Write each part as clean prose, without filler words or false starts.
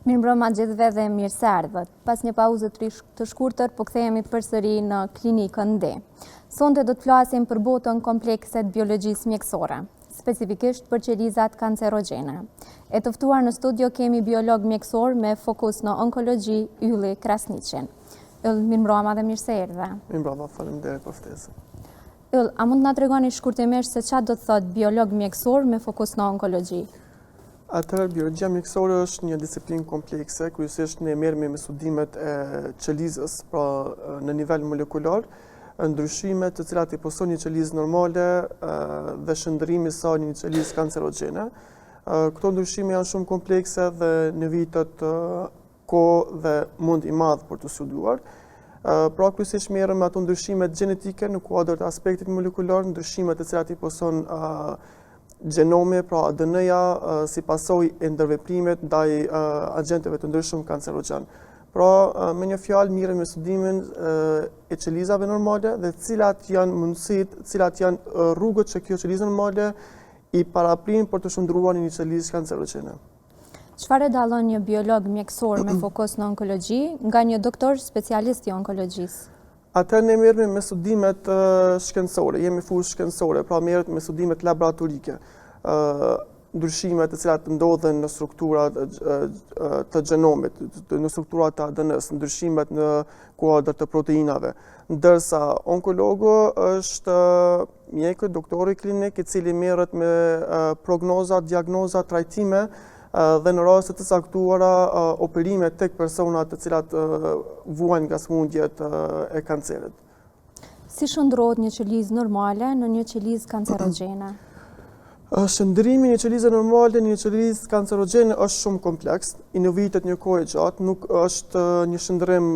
Mirëmbrëma gjithëve dhe mirë se ardhët. Pas një pauze të shkurtër, po kthehemi përsëri në klinikën D. Sonte do të flasim për botën komplekse të biologjisë mjekësore, specifikisht për qelizat kancerogjene. E të ftuar në studio kemi biolog mjekësor me fokus në onkologji, Ylli Krasniqin. Yll, mirëmbrëma dhe mirë se erdhe. Mirëmbrëma, faleminderit për ftesën. Yll, a mund të na tregoni shkurtimisht se çfarë do të thotë biolog mjekësor me fokus në onkologji? Atëherë, biologjia mjekësore është një disiplinë komplekse, kryesisht ne merremi me studimet e qelizës, pra në nivel molekular, ndryshimet të cilat i poson një qelizë normale dhe shndërrimi i saj në një qelizë kancerogjene. Këto ndryshime janë shumë komplekse dhe në vitet kohë dhe mund i madh për të studiuar. Pra kryesisht merrem me ato ndryshimet gjenetike në kuadër të aspektit molekular, ndryshimet të cilat i poson gjenome, pra ADN-ja, si pasojë e ndërveprimit ndaj agjenteve të ndryshëm kancerogjen. Pra, me një fjalë mirë me studimin e qelizave normale dhe cilat janë mundësitë, cilat janë rrugët që kjo qelizë normale i paraprin për të shndruar në një qelizë kancerogjene. Çfarë dallon një biolog mjekësor me fokus në onkologji nga një doktor specialist i onkologjisë? Atëherë ne merremi me studimet shkencore, jemi fushë shkencore, pra merret me studimet laboratorike, ndryshimet të cilat ndodhen në strukturat të gjenomit, në strukturat të ADN-s, ndryshimet në kuadër të proteinave, ndërsa onkologu është mjekë, doktori klinik i cili merret me prognoza, diagnoza, trajtime dhe në raste të caktuara operime tek personat të cilat vuajnë nga sëmundjet e kancerit. Si shndrohet një qelizë normale në një qelizë kancerogjene? Shndrimi i një qelize normale në një qelizë kancerogjene është shumë kompleks, i nevojitet një kohë gjatë, nuk është një shndrim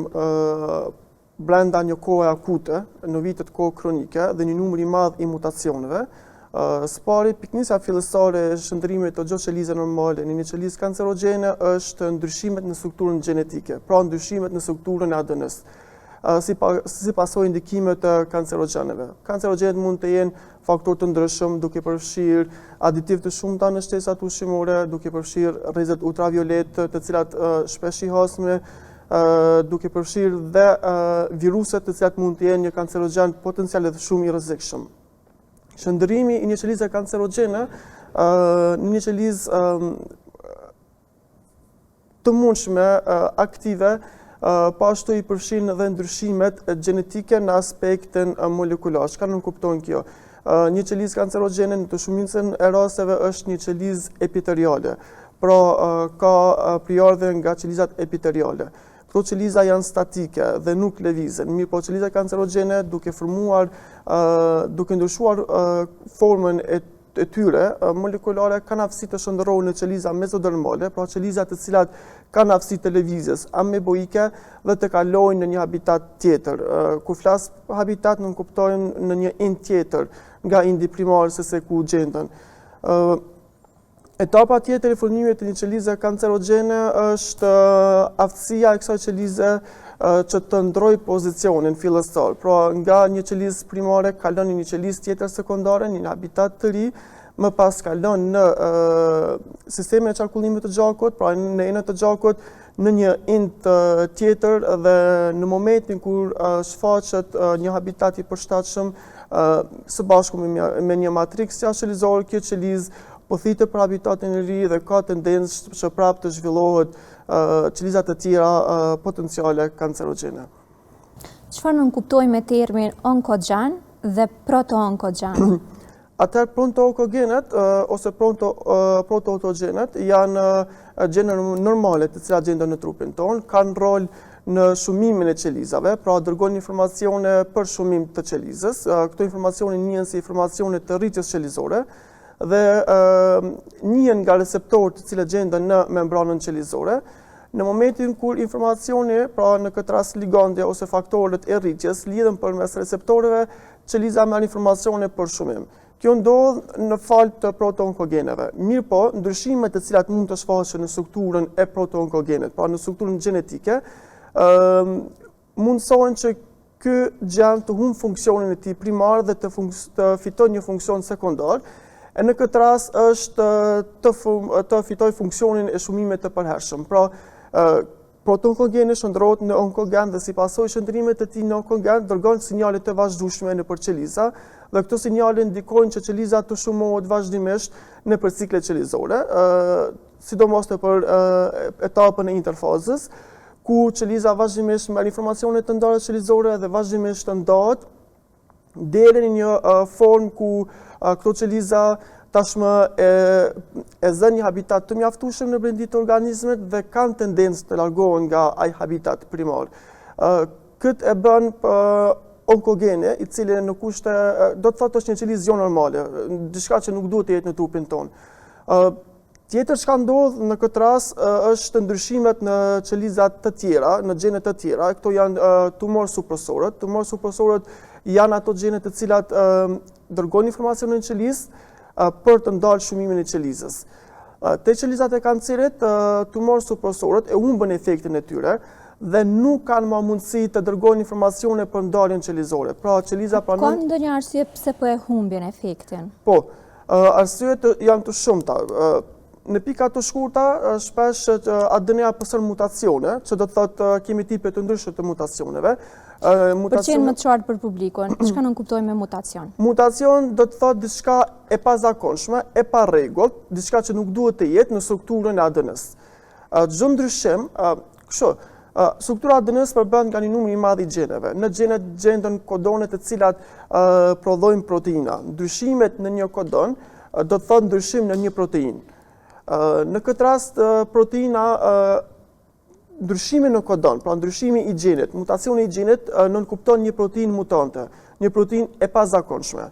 brenda një kohe akute, nevojitet kohë kronike dhe një numër i madh i mutacioneve. Së pari, piknisja fillestare e shndrimit të çdo qelize normale në një qelizë kancerogjene është ndryshimet në strukturën gjenetike, pra ndryshimet në strukturën e ADN-s, si pasojë ndikimet të kancerogjeneve. Kancerogjenet mund të jenë faktorë të ndryshëm, duke përfshirë aditiv të shumta në shtesat ushqimore, duke përfshirë rrezet ultraviolet, të cilat shpesh i hasme, duke përfshirë dhe viruset të cilat mund të jenë një kancerogjen potencial dhe shumë i rrezikshëm. Shndërrimi i një qelize kancerogjene në një qelizë të mundshme, aktive, po ashtu i përfshin edhe ndryshimet gjenetike në aspektin molekular. Çka nuk kupton kjo? Një qelizë kancerogjene në të shumicën e rasteve është një qelizë epiteliale, pra ka prijardhje nga qelizat epiteliale. Këto qeliza janë statike dhe nuk lëvizën, mirë po qelizat kancerogjene duke ndryshuar formën e tyre molekulare kanë aftësi të shndërrohen në qeliza mezodermale, pra qeliza të cilat kanë aftësi të lëvizjes ameboike dhe të kalojnë në një habitat tjetër. Kur flas habitat nuk kuptojmë në një ind tjetër nga indi primar se ku gjenden. Etapa tjetër e formimit të një qelize kancerogjene është aftësia e kësaj qelize që të ndrojë pozicionin fillestar. Pra nga një qelizë primare kalon në një qelizë tjetër sekondare, në një habitat të ri, më pas kalon në sistemin e qarkullimit të gjakut, pra në enët të gjakut, në një ind tjetër dhe në momentin kur shfaqet një habitat i përshtatshëm së bashku me një matriks jashtëqelizore, kjo qelizë po thithë për habitatin e ri dhe ka tendencë që prapë të zhvillohet qelizat të tjera potenciale kancerogjene. Çfarë nënk kuptojmë me termin onkogjen dhe proto-onkogjen? Atëherë proto-onkogenet ose proto-autogenet janë gjene normale të cilat gjenden në trupin tonë, kanë rol në shumimin e qelizave, pra dërgojnë informacione për shumim të qelizës. Këto informacione njihen si informacione të rritjes qelizore dhe njihen nga receptorët të cilët gjenden në membranën qelizore. Në momentin kur informacioni, pra në këtë rast ligandja ose faktorët e rritjes, lidhen përmes receptorëve, qeliza merr informacione për shumim. Kjo ndodh në fal të proto-onkogeneve. Mirë po, ndryshimet të cilat mund të shfaqen në strukturën e proto-onkogenet, pra në strukturën gjenetike, mundësohen që ky gjen të humbë funksionin e tij primar dhe të fitojë një funksion sekondar. E në këtë rast është të fitoj funksionin e shumimit të përhershëm. Pra, Proto-onkogeni shndërrohet në onkogen dhe si pasojë shndrimit të tij në onkogen dërgon sinjale të vazhdueshme nëpër qeliza dhe këto sinjale ndikojnë që qeliza të shumohet vazhdimisht nëpër ciklet qelizore, sidomos nëpër etapën e interfazës, ku qeliza vazhdimisht merr informacione të ndarjes qelizore dhe vazhdimisht ndahet deri në një formë ku këto qeliza tashmë e zënë një habitat të mjaftueshëm në brendit të organizmit dhe kanë tendencë të largohen nga ai habitat primar. Këtë e bën onkogene, i cili në kushte do të thotë është një qelizë jo normale, diçka që nuk duhet të jetë në trupin tonë. Tjetër çka ndodh në këtë rast është ndryshimet në qelizat të tjera, në gjenet të tjera. Këto janë tumor supresorët. Tumor supresorët janë ato gene të cilat dërgojnë informacionin në qelizë për të ndalë shumimin e qelizës. Te qelizat e kancerit, tumor supresorët e humbën efektin e tyre dhe nuk kanë më mundësi të dërgojnë informacione për ndarjen qelizore. Pra qeliza pranon. Ka ndonjë arsye pse po e humbin efektin? Po, arsyet janë të shumta. Në pika të shkurta, shpesh ADN-a pësën mutacione, që do të thotë kemi tipe të ndryshme të mutacioneve. Për qenë më të qartë për publikun, çka nuk kuptojmë me mutacion? Mutacion do të thotë diçka e pazakonshme, e pa rregullt, diçka që nuk duhet të jetë në strukturën e ADN-s. Çdo ndryshim, struktura e ADN-s përbën nga një numër i madh i gjeneve. Në gjenet gjenden kodone të cilat prodhojnë proteina. Ndryshimet në një kodon do të thotë ndryshim në një proteinë. Në këtë rast, proteina, ndryshimi në kodon, pra ndryshimi i gjenit, mutacioni i gjenit nënkupton një proteinë mutante, një proteinë e pazakonshme.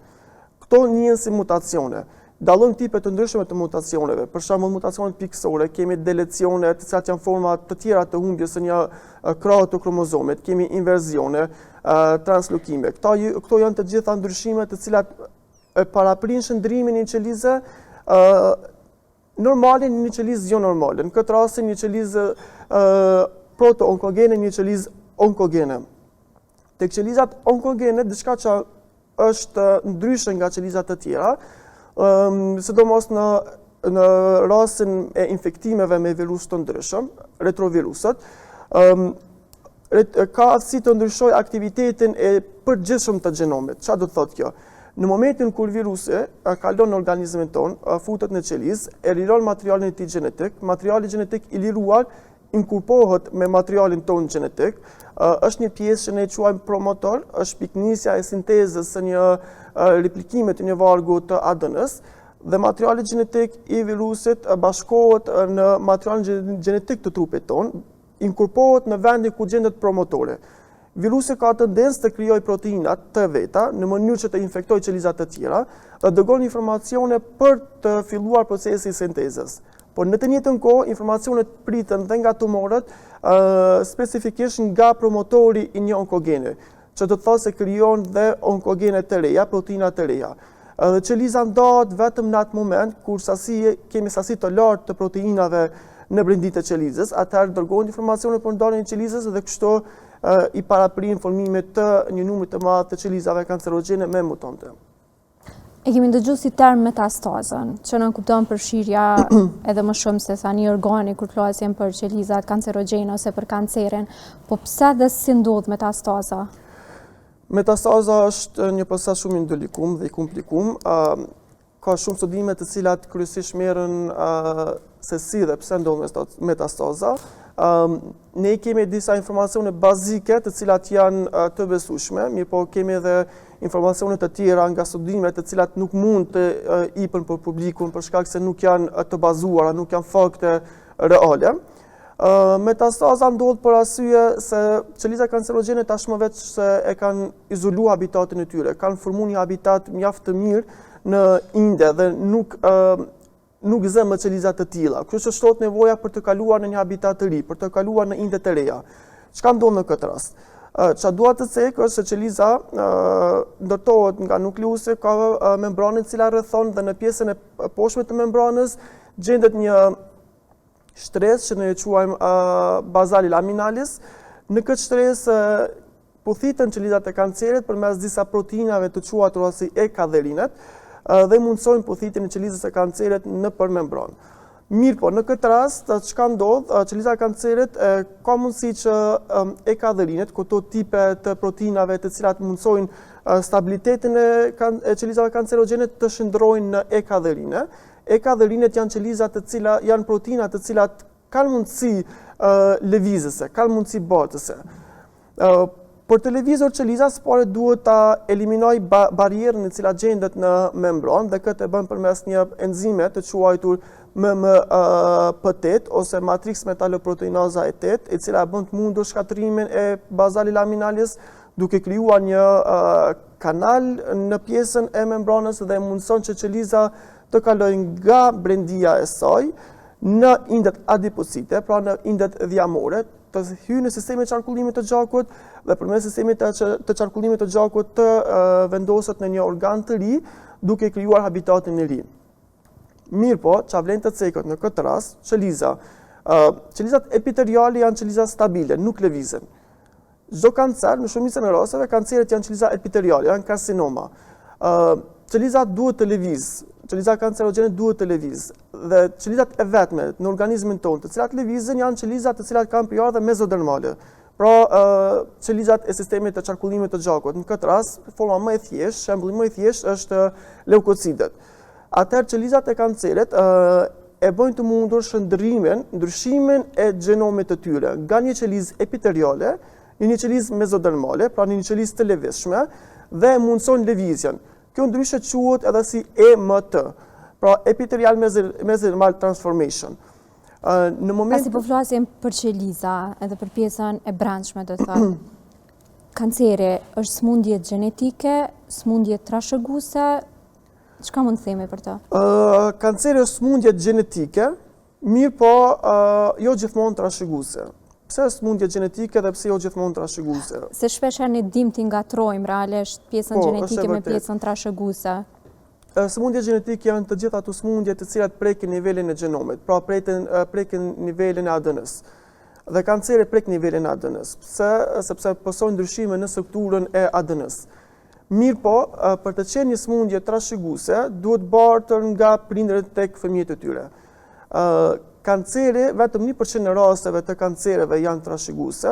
Këto njihen si mutacione. Dallojmë tipe të ndryshme të mutacioneve. Për shembull, mutacionet piksore, kemi delecione, të cilat janë forma të tjera të humbjes së një krahu të kromozomit, kemi inversione, translokime. Këto janë të gjitha ndryshime të cilat paraprin shndrimin e një qelize normale në një qelizë jo normale. Në këtë rast një qelizë proto-onkogene, një qelizë onkogene. Tek qelizat onkogene, diçka që është ndryshe nga qelizat të tjera, sidomos në rastin e infektimeve me virus të ndryshëm, retrovirusët, ka aftësi të ndryshoj aktivitetin e përgjithshëm të gjenomit. Çfarë do të thotë kjo? Në momentin kur virusi kalon në organizmin tonë, futet në qelizë, e liron materialin e tij gjenetik, materiali gjenetik i liruar inkorporohet me materialin tonë gjenetik, është një pjesë që ne e quajmë promotor, është piknisja e sintezës së një replikimit të një vargu të ADN-s, dhe materiali gjenetik i virusit bashkohet në materialin gjenetik të trupit tonë, inkorporohet në vendin ku gjendet promotore. Virusi ka tendencë të krijojë proteinat të veta në mënyrë që të infektojë qelizat të tjera dhe dërgon informacione për të filluar procesi i sintezës. Por në të njëjtën kohë, informacionet priten dhe nga tumorët, specifikisht nga promotori i një onkogene, që do të thotë se krijon dhe onkogene të reja, proteina të reja. Dhe qeliza ndahet vetëm në atë moment kur kemi sasi të lartë të proteinave në brendit të qelizës, atëherë dërgohen informacione për ndarjen e qelizës dhe kështu i paraprin formimet të një numri të madh të qelizave kancerogjene me mutante. E kemi dëgjuar si term metastazën, që nuk kupton përfshirja edhe më shumë se sa një organi kur flasim për qelizat kancerogjene ose për kancerin, po pse dhe si ndodh metastaza? Metastaza është një proces shumë i ndëlikum dhe i komplikum. Ka shumë studime të cilat kryesisht merren se si dhe pse ndodh metastaza. Ne kemi disa informacione bazike të cilat janë të besueshme, mirë po kemi edhe informacione të tjera nga studime të cilat nuk mund të ipen për publikun për shkak se nuk janë të bazuara, nuk janë fakte reale. Metastaza ndodh për arsye se qelizat kancerogjene tashmë veç se e kanë izoluar habitatin e tyre, kanë formuar një habitat mjaft të mirë në inde dhe nuk zë më qelizat të tilla. Kështu që shtohet nevoja për të kaluar në një habitat të ri, për të kaluar në inde të reja. Çka ndodh në këtë rast? Çfarë dua të thek është se qeliza ndërtohet nga nukleusi, ka membranën e cila rrethon dhe në pjesën e poshtme të membranës gjendet një shtresë që ne e quajmë bazali laminalis. Në këtë shtresë puthiten qelizat e kancerit përmes disa proteinave të quajtura si ekadherinet dhe mundsojnë puthitjen e qelizës së kancerit nëpër membranë. Mirë po, në këtë rast, çka ndodh, qeliza e kancerit ka mundësi që ekadherinet, këto tipe të proteinave të cilat mundsojnë stabilitetin e qelizave kancerogjene të shndrojnë në ekadherine. Ekadherinet janë qeliza janë proteina të cilat kanë mundësi lëvizëse, kanë mundësi batëse. Për të lëvizur qelizas, pare duhet ta eliminoj barierën e cila gjendet në membran dhe këtë e bën përmes një enzime të quajtur MP8 ose matrix metalloproteinaza e 8, e cila bën të mundur shkatërimin e bazali laminalis duke krijuar një kanal në pjesën e membranës dhe mundson që qeliza të kalojë nga brendia e saj në indet adiposite, pra në indet dhjamore, të hyjë në sistemin e qarkullimit të gjakut dhe përmes sistemit të qarkullimit të gjakut të vendoset në një organ të ri, duke krijuar habitatin e ri. Mirë po, çfarë vlen të cekët në këtë rast, qelizat epiteliale janë qeliza stabile, nuk lëvizën. Çdo kancer, në shumicën e rasteve, kanceret janë qeliza epiteliale, janë karsinoma. Qelizat duhet të lëvizë, qelizat kancerogjene duhet të lëvizë, dhe qelizat e vetme në organizmin tonë, të cilat lëvizën janë qelizat të cilat kanë prijardhje mezodermale. Pra, qelizat e sistemit të qarkullimit të gjakut. Në këtë rast, forma më e thjeshtë, shembulli më i thjeshtë është leukocidet. Atëherë qelizat e kancerit e bëjnë të mundur ndryshimin e gjenomit të tyre nga një qelizë epiteliale në një qelizë mezodermale, pra në një qelizë të lëvizshme dhe mundson lëvizjen. Kjo ndryshe quhet edhe si EMT, pra epithelial mesenchymal transformation. Pasi po flasim për qeliza edhe për pjesën e brendshme, do të thotë, kanceri është smundje gjenetike, smundje trashëguese, çka mund të themi për të? Kanceri është smundje gjenetike, mirë po jo gjithmonë trashëguese. Pse është smundje gjenetike dhe pse jo gjithmonë trashëguese? Se shpesh ne dim të ngatrojmë realisht pjesën gjenetike me pjesën trashëguese. Smundjet gjenetike janë të gjitha ato smundje të cilat prekin nivelin e gjenomit, pra prekin nivelin e ADN-s. Dhe kanceri prek nivelin e ADN-s, sepse pësojnë ndryshime në strukturën e ADN-s. Mirë po, për të qenë një smundje trashëguese, duhet bartër nga prindërit tek fëmijët e tyre. Kanceri, vetëm 1% në rasteve të kancereve janë trashëguese,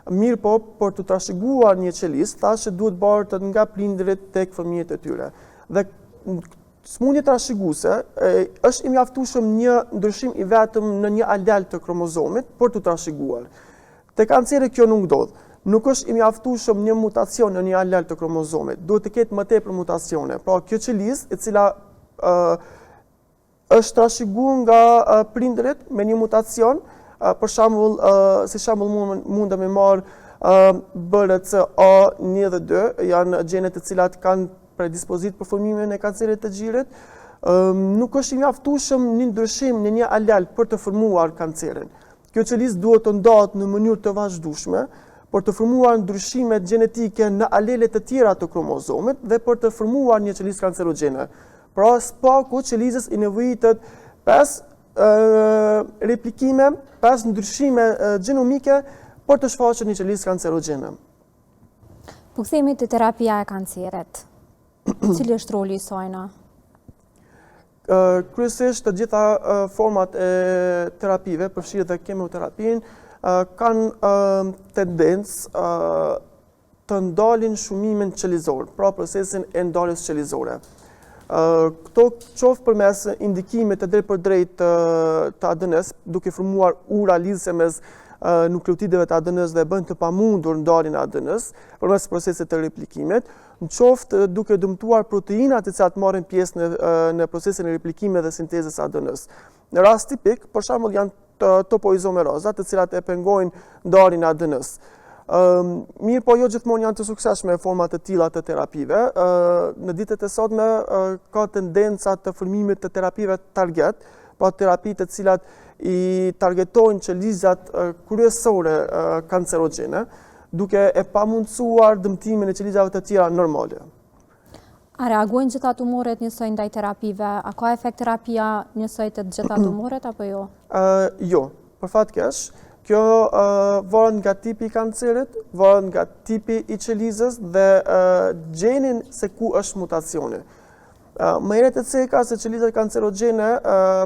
mirë po, për të trashëguar një qelizë, thashë duhet bartër nga prindërit tek fëmijët e tyre. Dhe smundje trashëguese është i mjaftueshëm një ndryshim i vetëm në një alel të kromozomit për të trashëguar. Te kanceri kjo nuk ndodh. Nuk është i mjaftueshëm një mutacion në një alel të kromozomit. Duhet të ketë më tepër mutacione. Pra kjo qelizë e cila është trashëguar nga prindërit me një mutacion, për shembull, si shembull mundem me marr BRCA1 dhe 2, janë gjenet të cilat kanë predispozit për formimin e kancerit të gjirit, nuk është i mjaftueshëm një ndryshim në një alel për të formuar kancerin. Kjo qelizë duhet të ndahet në mënyrë të vazhdueshme për të formuar ndryshime gjenetike në alelet të tjera të kromozomit dhe për të formuar një qelizë kancerogjene. Pra, spaku qelizës i nevojitet 5 replikime, 5 ndryshime gjenomike për të shfaqur një qelizë kancerogjene. Po kthehemi te terapia e kancerit. Cili është roli i saj? Kryesisht të gjitha format e terapive, përfshirë dhe kemioterapin, kanë tendencë të ndalin shumimin qelizor, pra procesin e ndarjes qelizore. Këto qoftë përmes indikimit të drejtpërdrejt të ADN-s, duke formuar ura lidhëse mes nukleotideve të ADN-s dhe bëjnë të pamundur ndarjen e ADN-s përmes procesit të replikimit, në qoftë duke dëmtuar proteinat të cilat marrin pjesë në procesin e replikimit dhe sintezës së ADN-s. Në rast tipik, për shembull, janë topoizomerazat, të cilat e pengojnë ndarjen e ADN-s. Mirë po jo gjithmonë janë të suksesshme format të tilla të terapive. Në ditët e sotme ka tendenca të formimit të terapive target, pra terapi të cilat i targetojnë qelizat kryesore kancerogjene, duke e pamundsuar dëmtimin e qelizave të tjera normale. A reagojnë gjitha tumoret njësoj ndaj terapive? A ka efekt terapia njësoj të gjitha tumoret apo jo? Jo, për fat keq, kjo varet nga tipi i kancerit, varet nga tipi i qelizës dhe gjenin se ku është mutacioni. Më herët e ceka se qelizat kancerogjene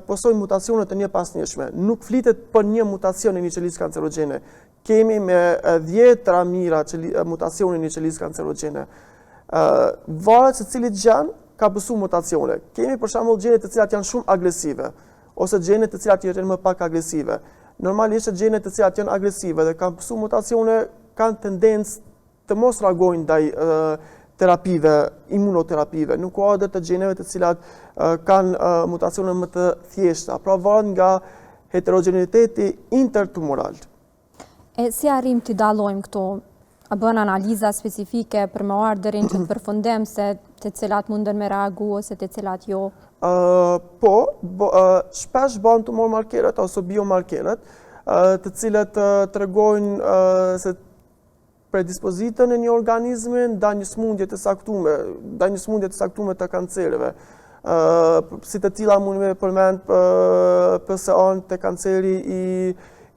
posojnë mutacione të njëpasnjëshme. Nuk flitet për një mutacion në një qelizë kancerogjene. Kemi me 10 mijëra mutacione në një qelizë kancerogjene. Varet se cili gjen ka pësu mutacione. Kemi për shembull gjene të cilat janë shumë agresive, ose gjene të cilat janë më pak agresive. Normalisht gjene të cilat janë agresive dhe kanë pësu mutacione kanë tendencë të mos reagojnë ndaj terapive, imunoterapive. Nuk ka edhe të gjeneve të cilat kanë mutacione më të thjeshta, pra varet nga heterogeniteti intertumoral. E si arrim të dallojmë këto? A bën analiza specifike për me ardhur deri në përfundim se të cilat munden me reagu ose të cilat jo? Shpesh bën tumor markerët ose biomarkerët, të cilët tregojnë se predispozitën e një organizmi ndaj një smundje të saktume të kancereve. Si të tilla mund me përmend PSA-n të kanceri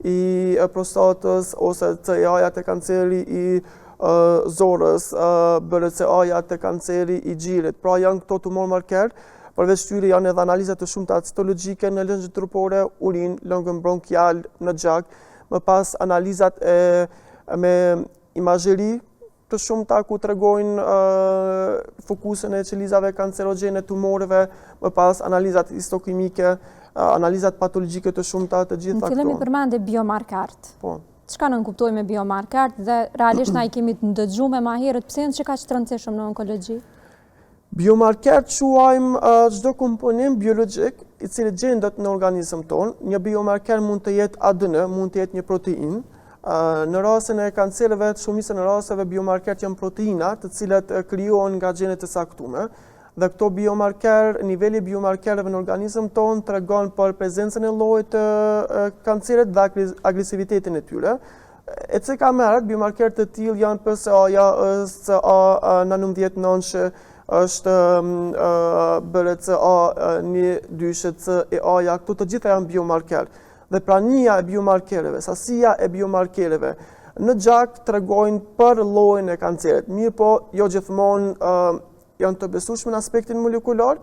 i prostatës ose CA-ja të kanceri i zorës, BRCA-ja të kanceri i gjirit. Pra janë këto tumor marker, përveç tyre janë edhe analizat të shumta citologjike në lëngjët trupore, urin, lëngën bronkial, në gjak, më pas analizat me imazheri të shumta ku tregojnë fokusën e qelizave kancerogjene, tumoreve, më pas analizat histokimike, analizat patologjike të shumta të gjitha këto. Në fillim i përmende biomarkert. Po. Çka nënk kuptojmë me biomarkert dhe realisht na i kemi të ndëgjuar më herët pse janë çka të rëndësishëm në onkologji? Biomarkert quajmë çdo komponent biologjik i cili gjendet në organizëm tonë. Një biomarker mund të jetë ADN, mund të jetë një proteinë. Në rastin e kancereve, shumicën e rasteve biomarkert janë proteina, të cilat krijohen nga gjene të saktume, dhe këto biomarker, niveli i biomarkerëve në organizëm tonë tregon për prezencën e llojit të kancerit dhe agresivitetin e tyre. E ceka më herët, biomarkerë të tillë janë PSA-ja, SCA, N19, është BRCA, 1, CEA-ja, këto të gjitha janë biomarkerë. Dhe prania e biomarkereve, sasia e biomarkereve në gjak tregojnë për llojin e kancerit. Mirë po, jo gjithmonë janë të besueshme në aspektin molekular,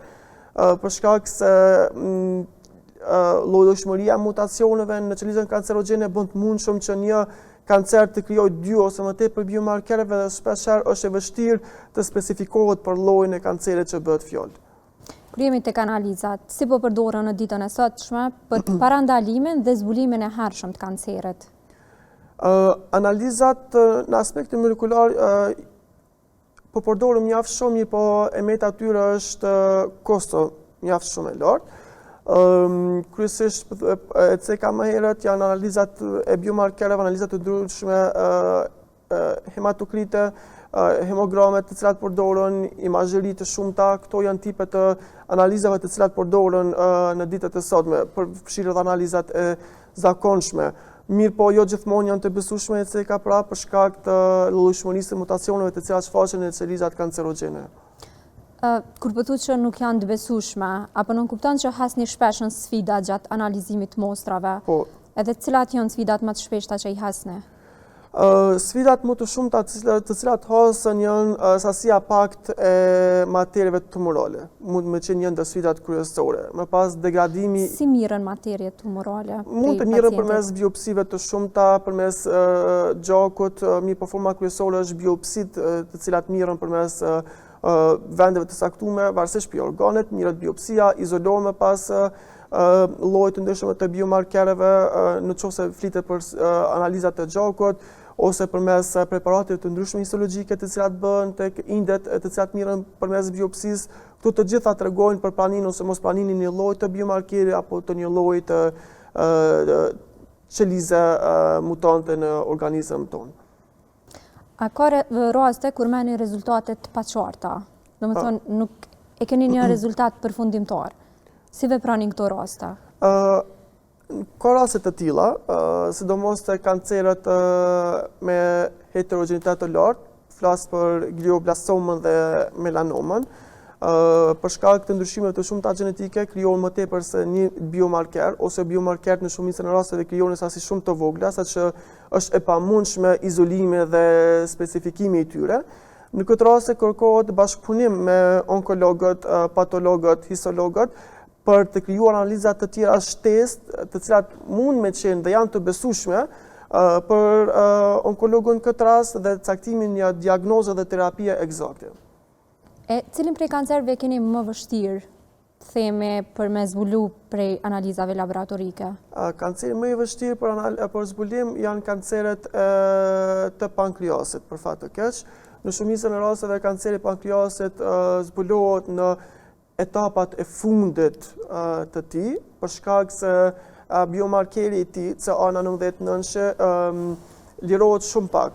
për shkak se llojdëshmëria e mutacioneve në qelizën kancerogjene bën të mundshëm që një kancer të krijojë 2 ose më tepër biomarkereve dhe shpeshherë është e vështirë të specifikohet për llojin e kancerit që bëhet fjalë. Kur jemi tek analizat, si po përdoren në ditën e sotshme për parandalimin dhe zbulimin e hershëm të kancerit? Analizat në aspektin molekular po përdoren mjaft shumë, po e meta tyre është kosto mjaft shumë e lartë. Kryesisht e ceka më herët janë analizat e biomarkereve, analizat të ndryshme hematokrite, hemogramet të cilat përdoren, imazheri të shumta, këto janë tipe të analizave të cilat përdoren në ditët e sotme, përfshirë edhe analizat e zakonshme. Mirë po, jo gjithmonë janë të besueshme e ceka pra për shkak të llojshmërisë të mutacioneve të cilat shfaqen në qelizat kancerogjene. Kur po thuhet që nuk janë të besueshme, apo nuk kupton që hasni shpesh në sfida gjatë analizimit të mostrave? Po. Edhe cilat janë sfidat më të shpeshta që i hasni? Sfidat më të shumta të cilat hasën janë sasia pakt e materieve tumorale. Mund me qenë një ndër sfidat kryesore. Më pas degradimi. Si mirën materie tumorale? Mund të mirën përmes biopsive të shumta, përmes gjakut, po forma kryesore është biopsit të cilat mirën përmes vendeve të saktume, varësisht për organet, mirët biopsia, izolohen më pas llojet të ndryshme të biomarkereve, në qoftë se flitet për analizat të gjakut, ose përmes preparateve të ndryshme histologjike të cilat bëhen tek indet, të cilat mirën përmes biopsisë. Këto të gjitha tregojnë për praninë ose mos praninë një lloji të biomarkeri apo të një lloji të qelize mutante në organizëm tonë. A ka raste kur merrni rezultate të paqarta? Domethënë nuk e keni një rezultat përfundimtar. Si veproni në këto raste? Ka raste të tilla, sidomos te kancerët me heterogenitet të lartë, flas për glioblastomën dhe melanomën. Për shkak të ndryshimeve të shumta gjenetike krijohen më tepër se një biomarker ose biomarker në shumicën e rasteve krijohen në sasi shumë të vogla, saqë është e pamundshme izolimi dhe specifikimi i tyre. Në këtë rast kërkohet bashkëpunim me onkologët, patologët, histologët për të krijuar analiza të tjera shtesë, të cilat mund me qenë dhe janë të besueshme për onkologun këtë rast dhe caktimin një diagnoze dhe terapie eksakte. Cilin prej kancerëve keni më vështirë, theme, për me zbulu prej analizave laboratorike? Kanceri më i vështirë për zbulim janë kanceret të pankreasit, për fat të keq. Në shumicën e rasteve kanceri i pankreasit zbulohet në etapat e fundit të tij, për shkak se biomarkeri i tij, CA19-9, lirohet shumë pak.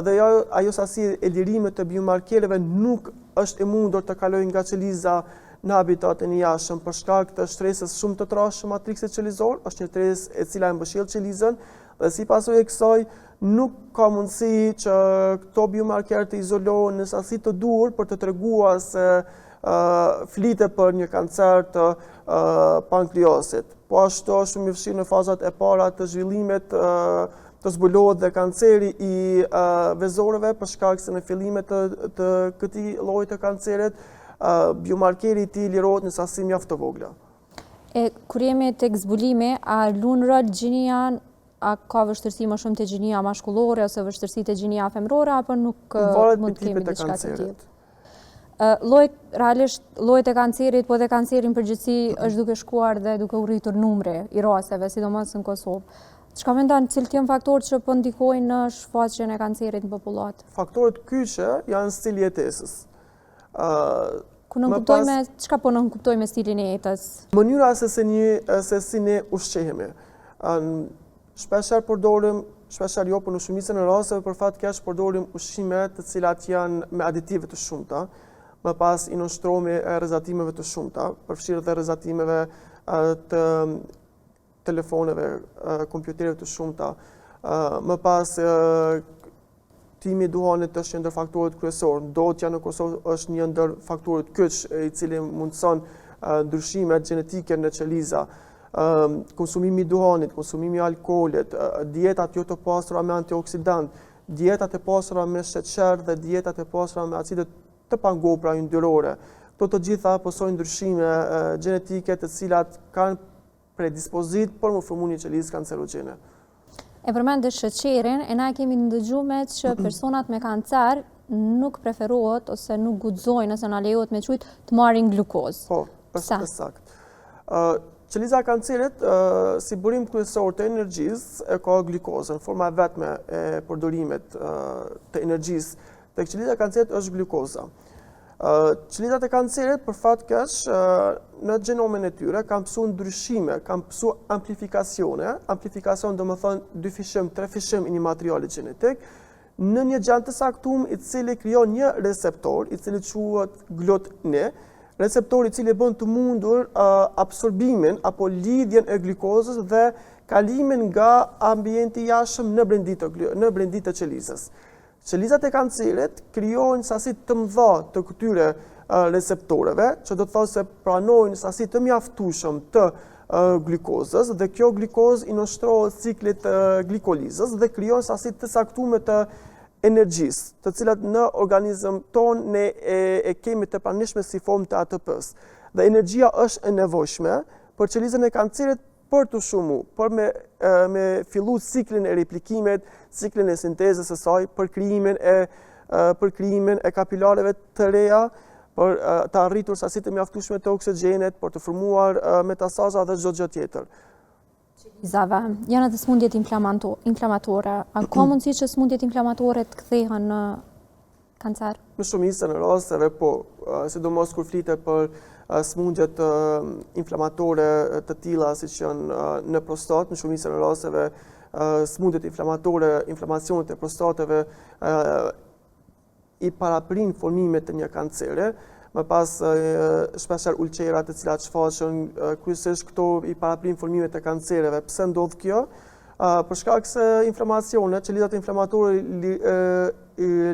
Dhe ajo sasi e lirimit të biomarkereve nuk është e mundur të kalojë nga qeliza në habitatin e jashtëm për shkak të shtresës shumë të trashë matriksit qelizor, është një shtresë e cila e mbështjell qelizën dhe si pasojë e kësaj nuk ka mundësi që këto biomarkerë të izolohen në sasi të duhur për të treguar se flitet për një kancer të pankreasit. Po ashtu është shumë i vështirë në fazat e para të zhvillimit të zbulohet dhe kanceri i vezoreve për shkak se në fillimet të këtij lloji të kancerit biomarkeri i tij lirohet në sasi mjaft të vogla. Kur jemi tek zbulimi, a luan rol gjinia, a ka vështirësi më shumë te gjinia mashkullore ose vështirësi te gjinia femërore apo nuk mund të kemi diçka të tillë? Llojet e kancerit, po dhe kanceri në përgjithësi është duke shkuar dhe duke u rritur numri i rasteve, sidomos në Kosovë. Çka mendon, cilët janë faktorët që po ndikojnë në shfaqjen e kancerit në popullat? Faktorët kyçe janë stili jetesës. Çka po nënk kuptojmë me stilin e jetës? Mënyra se si ne ushqehemi. Shpeshherë përdorim, shpeshherë jo, por në shumicën e rasteve për fat keq përdorim ushqime të cilat janë me aditive të shumta, më pas i nënshtrohemi rrezatimeve të shumta, përfshirë dhe rrezatimeve të telefoneve, kompjutereve të shumta, më pas timi i duhanit është një ndër faktorët kryesor. Ndotja në Kosovë është një ndër faktorët kyç i cili mundson ndryshimet gjenetike në qeliza. Konsumimi i duhanit, konsumimi i alkoolit, dietat jo të pasura me antioksidant, dietat e pasura me sheqer dhe dietat e pasura me acide të pangopra yndyrore. Këto të gjitha posojnë ndryshime gjenetike të cilat kanë predispozit për më formu një qelizë kancerogjene. E përmendë sheqerin, e na kemi ndëgjuar që personat me kancer nuk preferohet ose nuk guxojnë ose na lejohet me thujt të marrin glukozë. Po, është saktë. Qeliza e kancerit, si burim kryesor të energjisë, e ka glukozën, forma vetme e përdorimit të energjisë tek qeliza e kancerit është glukoza. Qelizat e kancerit, për fat keq, në gjenomen e tyre kanë pësu ndryshime, kanë pësu amplifikacion do më thënë 2 fishim, 3 fishim i një materiali genetik, në një gjend të saktuar i cili krijon një receptor, i cili quhet GLUT1, receptor i cili bën të mundur absorbimin apo lidhjen e glukozës dhe kalimin nga ambienti i jashtëm në brendit të qelizës. Qelizat e kancerit krijojnë sasi të mëdha të këtyre receptoreve, që do të thotë se pranojnë sasi të mjaftueshëm të glukozës dhe kjo glukozë i nënshtrohet ciklit të glikolizës dhe krijon sasi të saktuar të energjisë, të cilat në organizëm ton ne e kemi të pranishme si formë të ATP-s. Dhe energjia është e nevojshme për qelizën e kancerit për të shumu, për me fillu ciklin e replikimit, ciklin e sintezës së saj, për krijimin e kapilareve të reja, për të arritur sasi të mjaftueshme të oksigjenit, për të formuar metastaza dhe çdo gjë tjetër. Qelizave janë edhe sëmundjet inflamatore. A ka mundësi që sëmundjet inflamatore të kthehen në kancer? Në shumicën e rasteve po, sidomos kur flitet për sëmundjet inflamatore të tilla siç janë në prostatë, në shumicën e rasteve sëmundjet inflamatore, inflamacionet e prostateve i paraprin formimet të një kanceri, më pas shpeshherë ulqerat të cilat shfaqen, kryesisht këto i paraprin formimet e kancereve. Pse ndodh kjo? Për shkak se inflamacionet, qelizat inflamatore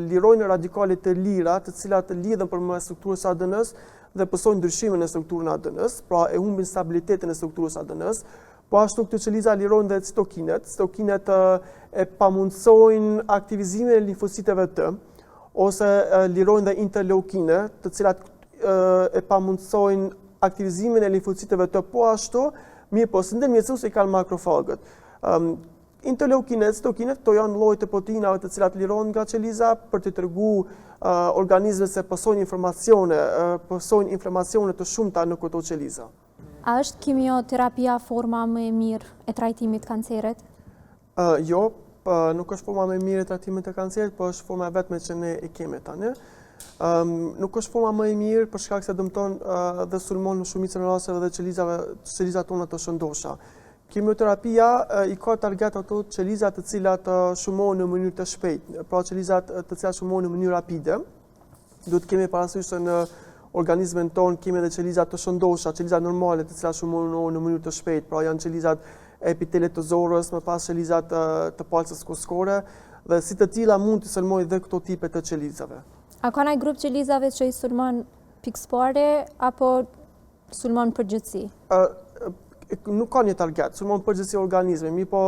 lirojnë radikale të lira, të cilat lidhen përmes strukturës së ADN-s dhe pësojnë ndryshimin e strukturën e ADN-s, pra e humbin stabilitetin e strukturës së ADN-s. Po ashtu këto qeliza lirojnë dhe citokinet. Citokinet e pamundësojnë aktivizimin e limfociteve T, ose lirojnë dhe interleukine, të cilat e pamundësojnë aktivizimin e limfociteve të po ashtu, mirë po së ndërmjetësues i kanë makrofagët. Interleukinet, cytokinet, to janë lloje të proteinave të cilat lirohen nga qeliza për të treguar organizmeve se posojnë inflamacione të shumta në këto qeliza. A është kimioterapia forma më e mirë e trajtimit kancerit? Jo, nuk është forma më e mirë e trajtimit të kancerit, por është forma vetme që ne e kemi tani. Nuk është forma më e mirë për shkak se dëmton dhe sulmon në shumicën e rasteve dhe qelizat tona të shëndosha. Kimioterapia i ka target ato qelizat të cilat shumohen në mënyrë të shpejtë, pra qelizat të cilat shumohen në mënyrë rapide. Duhet të kemi parasysh se në organizmin ton kemi edhe qelizat të shëndosha, qelizat normale të cilat shumohen në mënyrë të shpejtë, pra janë qelizat e epitelit të zorës, më pas qelizat të palcës kuskore, dhe si të tilla mund të sulmojë dhe këto tipe të qelizave. A ka ndonjë grup qelizave që i sulmon pikëspare apo sulmon përgjithësi? Nuk ka një target, sulmon përgjithësi organizmi, mirë po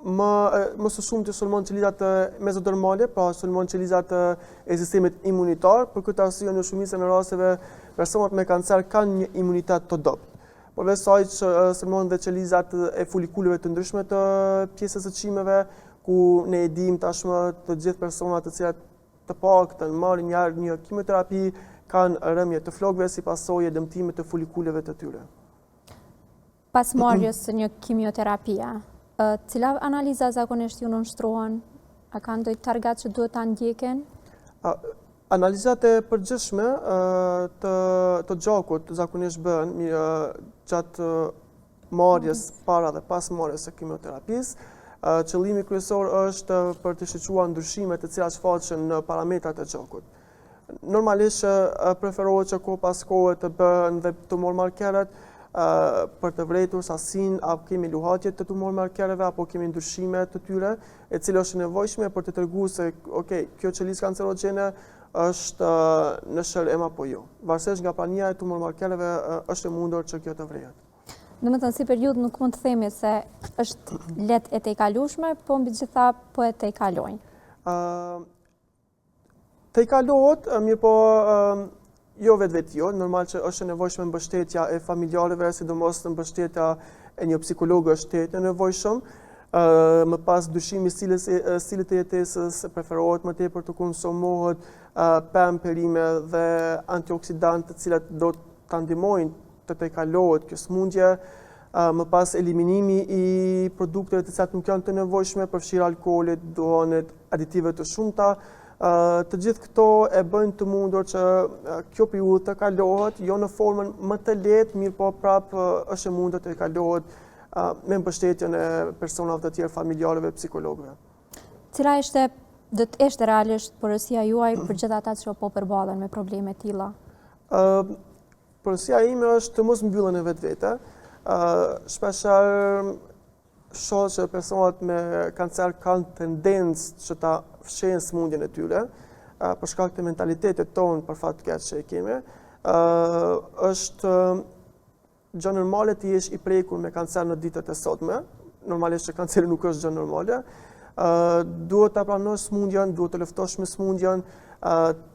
më së shumti sulmon qelizat mezodermale, pra sulmon qelizat e sistemit imunitar. Për këtë arsye në shumicën e rasteve personat me kancer kanë një imunitet të dobët. Përveç asaj që sulmon dhe qelizat e folikuleve të ndryshme të pjesës së çimeve, ku ne e dimë tashmë të gjithë personat të cilat të paktën marrin një kimioterapi kanë rëmje të flokëve si pasojë dëmtime të folikuleve të tyre. Pas marrjes së një kimioterapie, cila analiza zakonisht ju nënshtrohen? A kanë ndonjë target që duhet ta ndjekin? Analizat e përgjithshme të gjakut zakonisht bëhen gjatë marrjes para dhe pas marrjes së kimioterapisë. Qëllimi kryesor është për të shqetësuar ndryshimet të cilat shfaqen në parametrat e gjakut. Normalisht preferohet që kohë pas kohe të bëhen dhe tumormarkeret për të vërtetuar sasinë apo kemi luhatje të tumormarkereve apo kemi ndryshime të tyre, e cila është e nevojshme për të treguar se kjo qelizë kancerogjene është në shërim apo jo. Varësisht nga prania e tumormarkereve është e mundur që kjo të vrehet. Domethënë si periudhë nuk mund të themi se është lehtë e tejkalueshme, po megjithatë po e tejkalojnë. Tejkalohet, mirë po jo vetvetjo, normal që është e nevojshme mbështetja e familjarëve, sidomos mbështetja e një psikolog është e nevojshëm. Më pas dyshimi stilit të jetesës preferohet më tepër të konsumohet pemë, perime dhe antioksidantë të cilat do të ndihmojnë të tejkalohet kjo sëmundje. Më pas eliminimi i produkteve të cilat nuk janë të nevojshme, përfshirë alkoolit, duhanit, aditive të shumta. Të gjithë këto e bëjnë të mundur që kjo periudhë të kalohet, jo në formën më të lehtë, mirë po prapë është e mundur të kalohet me mbështetjen e personave të tjerë, familjarëve, psikologëve. Cila do të ishte realisht porosia juaj për gjithë ata që po përballen me probleme të tilla? Porosia ime është të mos mbyllen në vetvete. Shpeshherë shoh që personat me kancer kanë tendencë që ta fshehin sëmundjen e tyre, për shkak të mentalitetit tonë për fat të keq që e kemi. Është gjë normale të jesh i prekur me kancer në ditët e sotme. Normalisht që kanceri nuk është gjë normale. Duhet ta pranosh sëmundjen, duhet të luftosh me sëmundjen,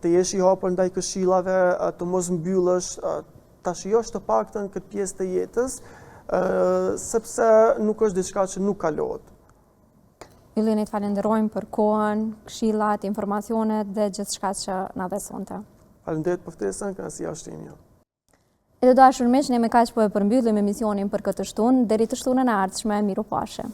të jesh i hapur ndaj këshillave, të mos mbyllesh, ta shijosh të paktën këtë pjesë të jetës, sepse nuk është diçka që nuk kalohet. Yllin, falenderojmë për kohën, këshillat, informacionet dhe gjithçka që na dhësonte. Faleminderit për ftesën, kënaqësia është ime. E të dashur miq, ne me kaq po e përmbyllim emisionin për këtë shtunë, deri të shtunën e ardhshme, mirupafshim.